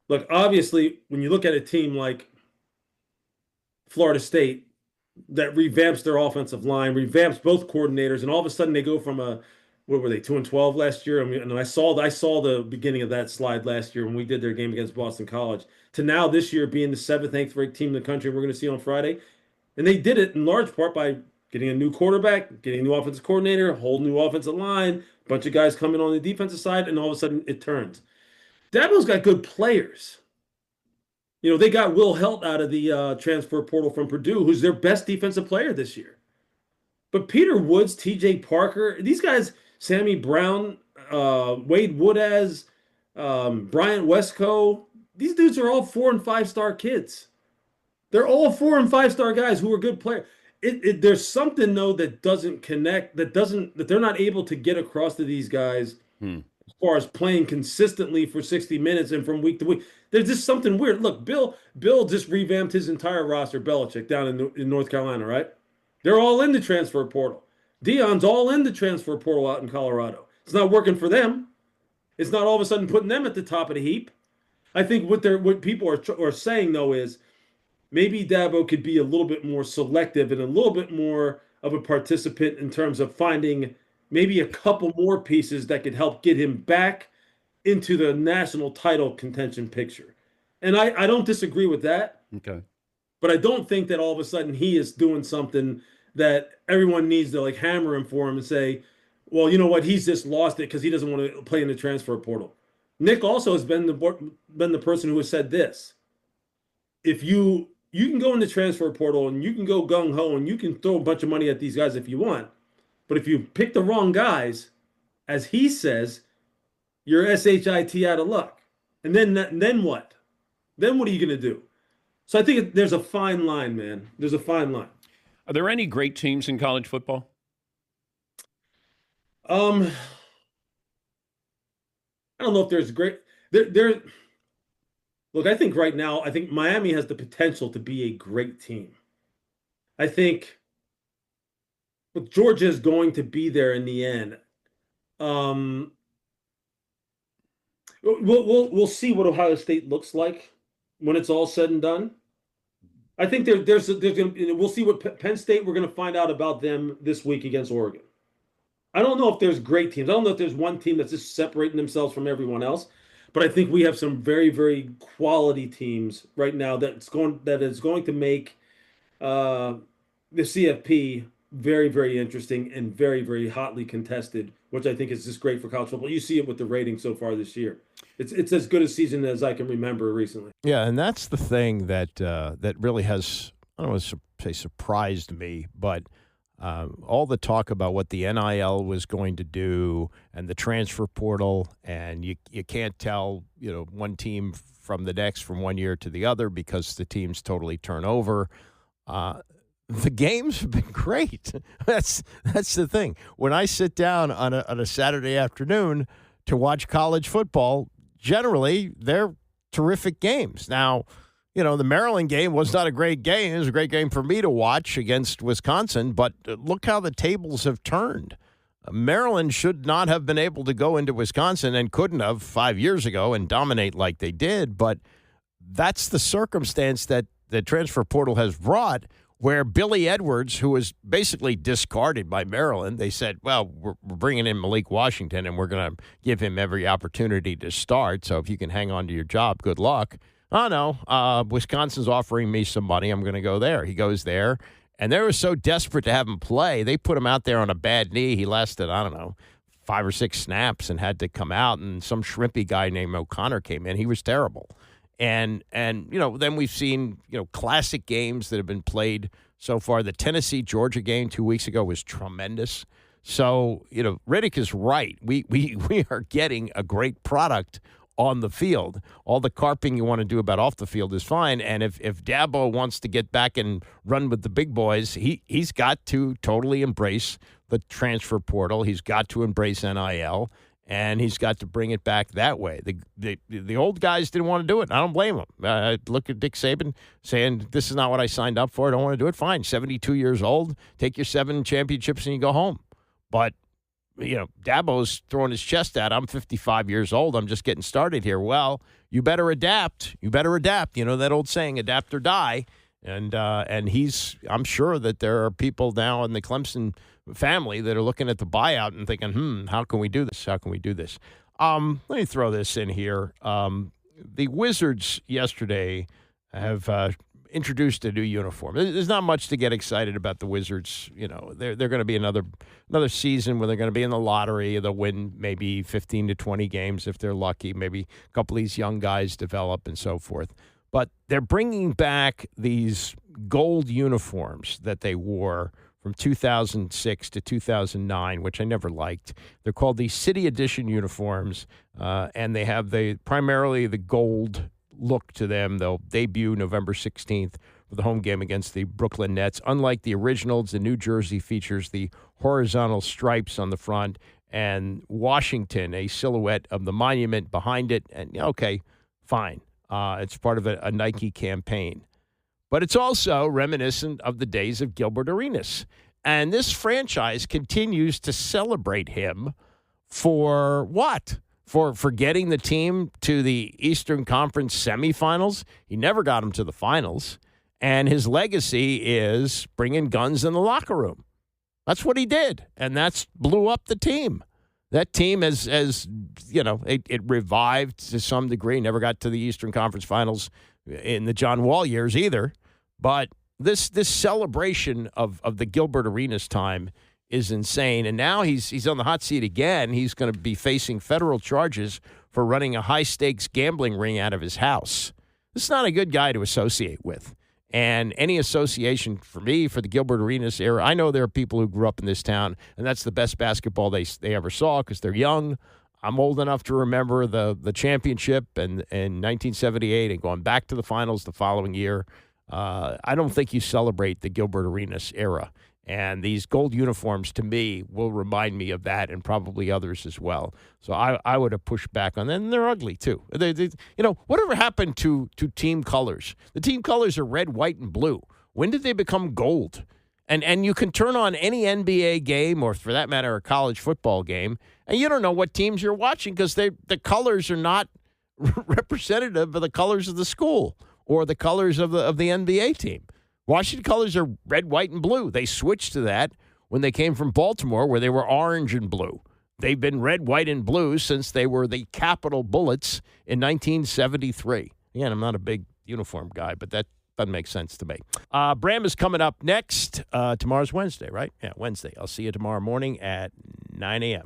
Look, obviously, when you look at a team like Florida State that revamps their offensive line, revamps both coordinators, and all of a sudden they go from what were they, 2-12 last year? I mean, and I saw the beginning of that slide last year when we did their game against Boston College, to now this year being the 7th, 8th ranked team in the country we're going to see on Friday. And they did it in large part by getting a new quarterback, getting a new offensive coordinator, a whole new offensive line, a bunch of guys coming on the defensive side, and all of a sudden it turns. Dabo's got good players. They got Will Helt out of the transfer portal from Purdue, who's their best defensive player this year. But Peter Woods, T.J. Parker, these guys, Sammy Brown, Wade Woodaz, Bryant Westco. These dudes are all 4- and 5-star kids. They're all 4- and 5-star guys who are good players. There's something though that doesn't connect, that they're not able to get across to these guys as far as playing consistently for 60 minutes and from week to week. There's just something weird. Look, Bill just revamped his entire roster, Belichick, down in North Carolina, right? They're all in the transfer portal. Deion's all in the transfer portal out in Colorado. It's not working for them. It's not all of a sudden putting them at the top of the heap. I think what people are saying though is maybe Dabo could be a little bit more selective and a little bit more of a participant in terms of finding maybe a couple more pieces that could help get him back into the national title contention picture. And I don't disagree with that. Okay. But I don't think that all of a sudden he is doing something that everyone needs to like hammer him for him and say, well, you know what, he's just lost it because he doesn't want to play in the transfer portal. Nick also has been the person who has said this. If you can go in the transfer portal and you can go gung-ho and you can throw a bunch of money at these guys if you want, but if you pick the wrong guys, as he says, you're SHIT out of luck. And then what? Then what are you going to do? So I think there's a fine line, man. There's a fine line. Are there any great teams in college football? I don't know if there's great. Look, I think right now, I think Miami has the potential to be a great team. I think Georgia is going to be there in the end. We'll see what Ohio State looks like when it's all said and done. I think there's going to, we'll see what Penn State, we're going to find out about them this week against Oregon. I don't know if there's great teams. I don't know if there's one team that's just separating themselves from everyone else. But I think we have some very, very quality teams right now that is going to make the CFP very, very interesting and very, very hotly contested, which I think is just great for college football. You see it with the ratings so far this year. It's as good a season as I can remember recently. Yeah, and that's the thing that that really has, I don't want to say surprised me, but all the talk about what the NIL was going to do and the transfer portal, and you can't tell, one team from the next from one year to the other because the teams totally turn over. The games have been great. That's the thing. When I sit down on a Saturday afternoon to watch college football, generally they're terrific games. Now, the Maryland game was not a great game. It was a great game for me to watch against Wisconsin, but look how the tables have turned. Maryland should not have been able to go into Wisconsin and couldn't have 5 years ago and dominate like they did, but that's the circumstance that the transfer portal has brought, where Billy Edwards, who was basically discarded by Maryland, they said, well, we're bringing in Malik Washington and we're going to give him every opportunity to start, so if you can hang on to your job, good luck. Oh, no, Wisconsin's offering me some money. I'm going to go there. He goes there, and they were so desperate to have him play, they put him out there on a bad knee. He lasted, 5 or 6 snaps and had to come out, and some shrimpy guy named O'Connor came in. He was terrible. And then we've seen, classic games that have been played so far. The Tennessee-Georgia game 2 weeks ago was tremendous. So, Riddick is right. We are getting a great product on the field. All the carping you want to do about off the field is fine. And if Dabo wants to get back and run with the big boys, he's got to totally embrace the transfer portal. He's got to embrace NIL, and he's got to bring it back that way. The old guys didn't want to do it, and I don't blame them. Look at Dick Saban saying, this is not what I signed up for. I don't want to do it. Fine, 72 years old, take your 7 championships and you go home. But Dabo's throwing his chest out. I'm 55 years old. I'm just getting started here. Well, you better adapt. You better adapt. That old saying, adapt or die. And I'm sure that there are people now in the Clemson family that are looking at the buyout and thinking, how can we do this? How can we do this? Let me throw this in here. The Wizards yesterday have introduced a new uniform. There's not much to get excited about the Wizards. They're going to be another season where they're going to be in the lottery. They'll win maybe 15 to 20 games if they're lucky. Maybe a couple of these young guys develop and so forth. But they're bringing back these gold uniforms that they wore from 2006 to 2009, which I never liked. They're called the City Edition uniforms, and they have primarily the gold look to them. They'll debut November 16th for the home game against the Brooklyn Nets. Unlike the originals, the New Jersey features the horizontal stripes on the front and Washington, a silhouette of the monument behind it. And, okay, fine. It's part of a Nike campaign. But it's also reminiscent of the days of Gilbert Arenas. And this franchise continues to celebrate him for what? For getting the team to the Eastern Conference semifinals. He never got them to the finals. And his legacy is bringing guns in the locker room. That's what he did. And that's blew up the team. That team, as you know, it revived to some degree. Never got to the Eastern Conference finals in the John Wall years either. But this celebration of the Gilbert Arenas time is insane. And now he's on the hot seat again. He's going to be facing federal charges for running a high-stakes gambling ring out of his house. This is not a good guy to associate with. And any association for me, for the Gilbert Arenas era, I know there are people who grew up in this town, and that's the best basketball they ever saw because they're young. I'm old enough to remember the championship in 1978 and going back to the finals the following year. I don't think you celebrate the Gilbert Arenas era. And these gold uniforms, to me, will remind me of that and probably others as well. So I would have pushed back on them. And they're ugly, too. Whatever happened to team colors? The team colors are red, white, and blue. When did they become gold? And you can turn on any NBA game or, for that matter, a college football game, and you don't know what teams you're watching because the colors are not representative of the colors of the school or the colors of the NBA team. Washington colors are red, white, and blue. They switched to that when they came from Baltimore, where they were orange and blue. They've been red, white, and blue since they were the Capitol Bullets in 1973. Again, I'm not a big uniform guy, but that doesn't make sense to me. Bram is coming up next. Tomorrow's Wednesday, right? Yeah, Wednesday. I'll see you tomorrow morning at 9 a.m.